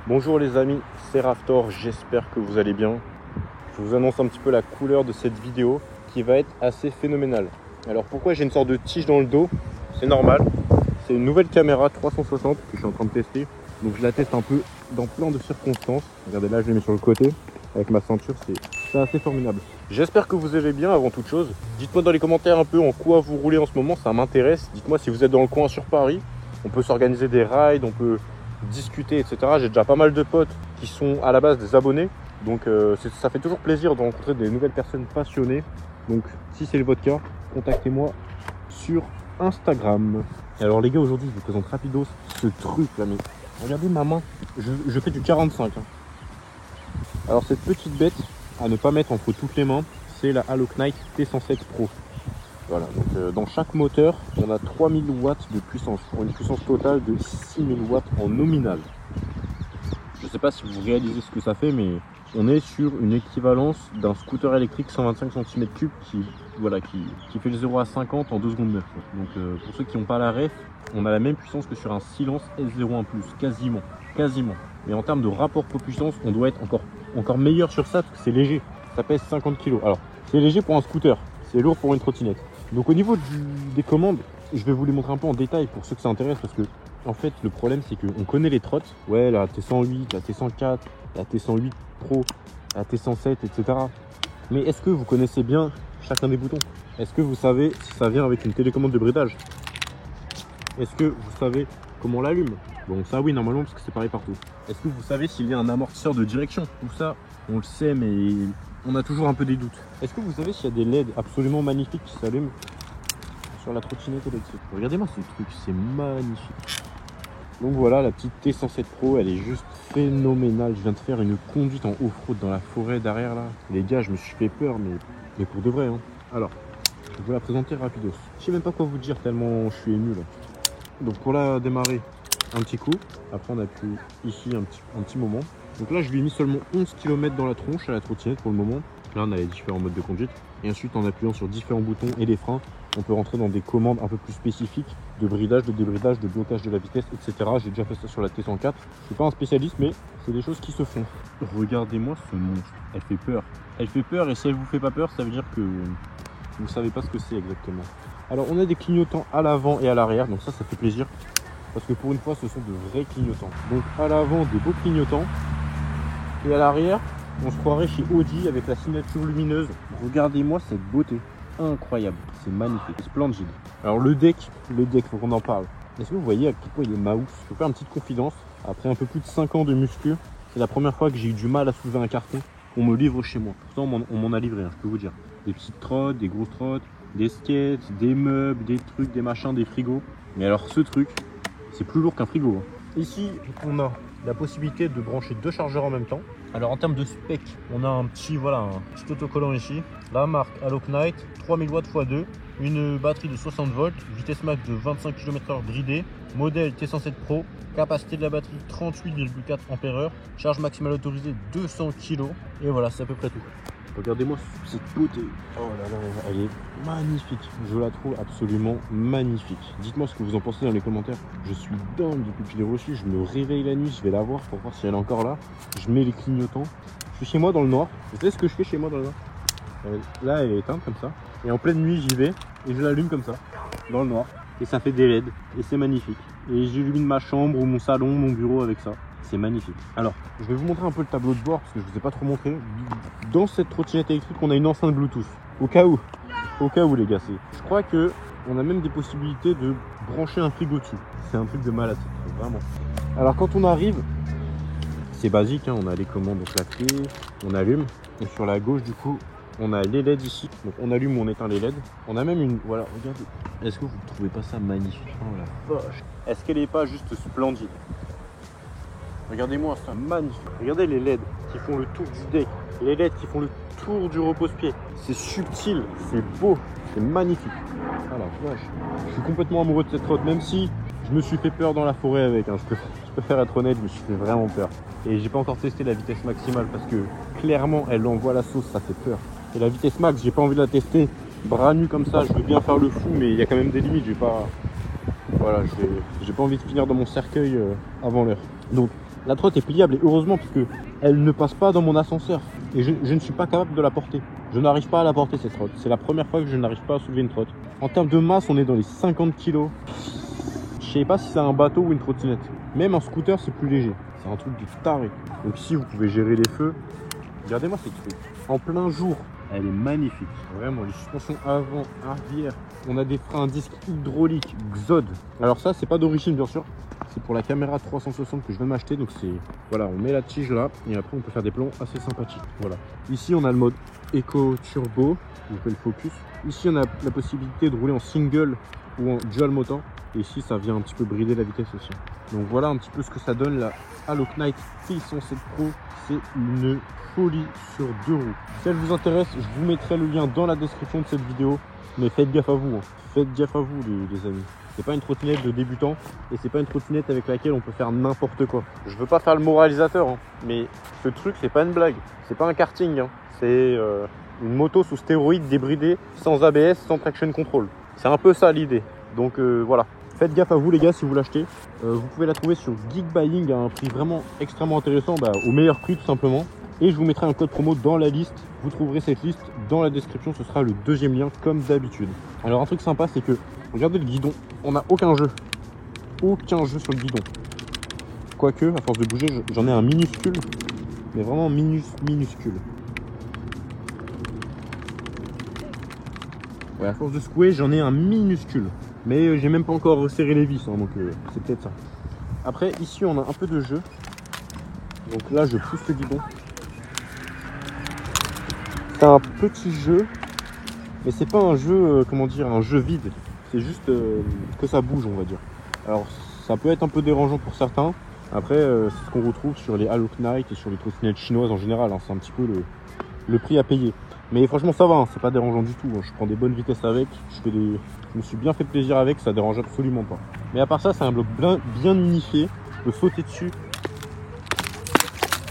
Bonjour les amis, c'est Raftor, j'espère que vous allez bien. Je vous annonce un petit peu la couleur de cette vidéo qui va être assez phénoménale. Alors pourquoi j'ai une sorte de tige dans le dos? C'est normal, c'est une nouvelle caméra 360 que je suis en train de tester. Donc je la teste un peu dans plein de circonstances. Regardez là, je l'ai mis sur le côté avec ma ceinture, c'est assez formidable. J'espère que vous allez bien avant toute chose. Dites-moi dans les commentaires un peu en quoi vous roulez en ce moment, ça m'intéresse. Dites-moi si vous êtes dans le coin sur Paris. On peut s'organiser des rides, on peut discuter, etc. J'ai déjà pas mal de potes qui sont à la base des abonnés. Donc ça fait toujours plaisir de rencontrer des nouvelles personnes passionnées. Donc si c'est votre cas, contactez-moi sur Instagram. Et alors les gars, aujourd'hui je vous présente rapidos ce truc là, mais regardez ma main, je fais du 45 hein. Alors cette petite bête à ne pas mettre entre toutes les mains, c'est la Haloknight T107 Pro. Voilà, donc dans chaque moteur, on a 3000 watts de puissance, pour une puissance totale de 6000 watts en nominal. Je ne sais pas si vous réalisez ce que ça fait, mais on est sur une équivalence d'un scooter électrique 125 cm3 qui fait le 0 à 50 en 2 secondes 9. Donc pour ceux qui n'ont pas la ref, on a la même puissance que sur un Silence S01+, quasiment. Mais en termes de rapport poids-puissance, on doit être encore meilleur sur ça parce que c'est léger. Ça pèse 50 kg. Alors, c'est léger pour un scooter, c'est lourd pour une trottinette. Donc au niveau des commandes, je vais vous les montrer un peu en détail pour ceux que ça intéresse parce que en fait le problème c'est qu'on connaît les trottes, ouais, la T108, la T104, la T108 Pro, la T107, etc. Mais est-ce que vous connaissez bien chacun des boutons? Est-ce que vous savez si ça vient avec une télécommande de bridage? Est-ce que vous savez comment on l'allume? Bon, ça oui, normalement, parce que c'est pareil partout. Est-ce que vous savez s'il y a un amortisseur de direction? Tout ça, on le sait, mais on a toujours un peu des doutes. Est-ce que vous savez s'il y a des LED absolument magnifiques qui s'allument sur la trottinette électrique? Regardez-moi ce truc, c'est magnifique. Donc voilà, la petite T107 Pro, elle est juste phénoménale. Je viens de faire une conduite en off-road dans la forêt derrière là. Les gars, je me suis fait peur, mais pour de vrai. Hein. Alors, je vais vous la présenter rapidos. Je sais même pas quoi vous dire tellement je suis ému là. Donc pour la démarrer, un petit coup. Après on appuie ici un petit moment. Donc là je lui ai mis seulement 11 km dans la tronche à la trottinette pour le moment. Là on a les différents modes de conduite. Et ensuite en appuyant sur différents boutons et les freins, on peut rentrer dans des commandes un peu plus spécifiques de bridage, de débridage, de blocage de la vitesse, etc. J'ai déjà fait ça sur la T104. Je suis pas un spécialiste mais c'est des choses qui se font. Regardez-moi ce monstre. Elle fait peur. Elle fait peur et si elle vous fait pas peur, ça veut dire que vous savez pas ce que c'est exactement. Alors on a des clignotants à l'avant et à l'arrière, donc ça fait plaisir. Parce que pour une fois ce sont de vrais clignotants. Donc à l'avant des beaux clignotants. Et à l'arrière, on se croirait chez Audi avec la signature lumineuse. Regardez-moi cette beauté. Incroyable, c'est magnifique, splendide. Alors le deck, faut qu'on en parle. Est-ce que vous voyez à quel point il est mouse? Je vais faire une petite confidence. Après un peu plus de 5 ans de muscu, c'est la première fois que j'ai eu du mal à soulever un carton. On me livre chez moi. Pourtant on m'en a livré, hein, je peux vous dire. Des petites trottes, des grosses trottes, des skates, des meubles, des trucs, des machins, des frigos. Mais alors ce truc, c'est plus lourd qu'un frigo. Hein. Ici, on a la possibilité de brancher 2 chargeurs en même temps. Alors en termes de spec, on a un petit autocollant ici. La marque Haloknight, 3000 watts x 2, une batterie de 60 volts, vitesse max de 25 km/h bridée, modèle T107 Pro, capacité de la batterie 38,4 Ah, charge maximale autorisée 200 kg. Et voilà, c'est à peu près tout. Regardez-moi cette beauté. Oh là là, elle est magnifique. Je la trouve absolument magnifique. Dites-moi ce que vous en pensez dans les commentaires. Je suis dingue depuis que je l'ai reçue. Je me réveille la nuit, je vais la voir pour voir si elle est encore là. Je mets les clignotants. Je suis chez moi dans le noir. Vous savez ce que je fais chez moi dans le noir? Là, elle est éteinte comme ça. Et en pleine nuit, j'y vais et je l'allume comme ça, dans le noir. Et ça fait des LED. Et c'est magnifique. Et j'illumine ma chambre ou mon salon, mon bureau avec ça. C'est magnifique. Alors, je vais vous montrer un peu le tableau de bord parce que je ne vous ai pas trop montré. Dans cette trottinette électrique, on a une enceinte Bluetooth. Au cas où les gars, je crois que on a même des possibilités de brancher un frigo dessus. C'est un truc de malade, vraiment. Alors quand on arrive, c'est basique, hein, on a les commandes, donc la clé, on allume. Et sur la gauche, du coup, on a les LED ici. Donc on allume ou on éteint les LED. On a même une, voilà, regardez. Est-ce que vous ne trouvez pas ça magnifique? Oh la vache. Est-ce qu'elle n'est pas juste splendide? Regardez-moi ça, magnifique. Regardez les LED qui font le tour du deck. Les LED qui font le tour du repose-pied. C'est subtil, c'est beau, c'est magnifique. Ah la vache. Je suis complètement amoureux de cette trotte, même si je me suis fait peur dans la forêt avec. Hein. Je préfère être honnête, je me suis fait vraiment peur. Et j'ai pas encore testé la vitesse maximale parce que clairement elle envoie la sauce, ça fait peur. Et la vitesse max, j'ai pas envie de la tester bras nus comme ça. Je veux bien faire le fou, mais il y a quand même des limites. Voilà, j'ai pas envie de finir dans mon cercueil avant l'heure. Donc La trotte est pliable et heureusement parce que elle ne passe pas dans mon ascenseur. Et je ne suis pas capable de la porter. Je n'arrive pas à la porter cette trotte. C'est la première fois que je n'arrive pas à soulever une trotte. En termes de masse, on est dans les 50 kg. Je sais pas si c'est un bateau ou une trottinette. Même un scooter, c'est plus léger. C'est un truc de taré. Donc ici, vous pouvez gérer les feux. Regardez-moi cette truc. En plein jour. Elle est magnifique. Vraiment, les suspensions avant, arrière. On a des freins à disque hydrauliques, Xod. Alors ça, c'est pas d'origine, bien sûr. C'est pour la caméra 360 que je viens de m'acheter. Donc c'est, voilà, on met la tige là. Et après, on peut faire des plans assez sympathiques. Voilà. Ici, on a le mode Eco Turbo. On fait le focus. Ici, on a la possibilité de rouler en single ou en dual motor. Et ici, ça vient un petit peu brider la vitesse aussi. Donc voilà un petit peu ce que ça donne la Halo Knight P107 Pro. C'est une folie sur 2 roues. Si elle vous intéresse, je vous mettrai le lien dans la description de cette vidéo. Mais faites gaffe à vous, hein. Faites gaffe à vous les amis. C'est pas une trottinette de débutant et c'est pas une trottinette avec laquelle on peut faire n'importe quoi. Je veux pas faire le moralisateur, hein, mais ce truc c'est pas une blague. C'est pas un karting, hein. C'est une moto sous stéroïdes débridée, sans ABS, sans traction control. C'est un peu ça l'idée. Donc voilà. Faites gaffe à vous les gars si vous l'achetez. Vous pouvez la trouver sur Geek Buying à un prix vraiment extrêmement intéressant, au meilleur prix tout simplement. Et je vous mettrai un code promo dans la liste. Vous trouverez cette liste dans la description. Ce sera le deuxième lien comme d'habitude. Alors un truc sympa c'est que, regardez le guidon. On n'a aucun jeu. Aucun jeu sur le guidon. Quoique, à force de bouger, j'en ai un minuscule. Mais vraiment minuscule. Ouais, à force de secouer, j'en ai un minuscule. Mais j'ai même pas encore resserré les vis, hein, donc c'est peut-être ça. Après, ici, on a un peu de jeu. Donc là, je pousse le guidon. C'est un petit jeu, mais c'est pas un jeu, comment dire, un jeu vide. C'est juste que ça bouge, on va dire. Alors, ça peut être un peu dérangeant pour certains. Après, c'est ce qu'on retrouve sur les Halo Knight et sur les trottinettes chinoises en général. Hein. C'est un petit peu le prix à payer. Mais franchement, ça va, hein. C'est pas dérangeant du tout. Hein. Je prends des bonnes vitesses avec. Je me suis bien fait plaisir avec, ça dérange absolument pas. Mais à part ça, c'est un bloc bien unifié. Je peux sauter dessus.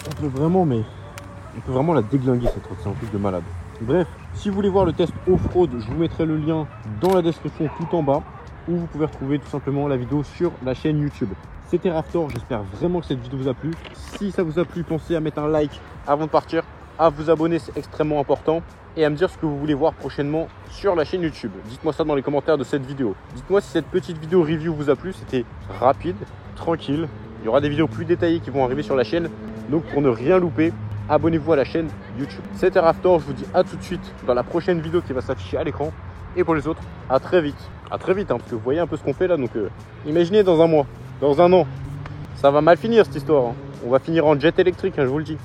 On peut vraiment la déglinguer cette route, c'est un truc de malade. Bref, si vous voulez voir le test off-road, je vous mettrai le lien dans la description tout en bas, où vous pouvez retrouver tout simplement la vidéo sur la chaîne YouTube. C'était Raftor, j'espère vraiment que cette vidéo vous a plu. Si ça vous a plu, pensez à mettre un like avant de partir, à vous abonner, c'est extrêmement important, et à me dire ce que vous voulez voir prochainement sur la chaîne YouTube. Dites-moi ça dans les commentaires de cette vidéo. Dites-moi si cette petite vidéo review vous a plu, c'était rapide, tranquille. Il y aura des vidéos plus détaillées qui vont arriver sur la chaîne, donc pour ne rien louper, abonnez-vous à la chaîne YouTube. C'était Raftor, je vous dis à tout de suite dans la prochaine vidéo qui va s'afficher à l'écran. Et pour les autres, à très vite. À très vite, hein, parce que vous voyez un peu ce qu'on fait là, donc imaginez dans un mois, dans un an. Ça va mal finir cette histoire, hein. On va finir en jet électrique, hein, je vous le dis.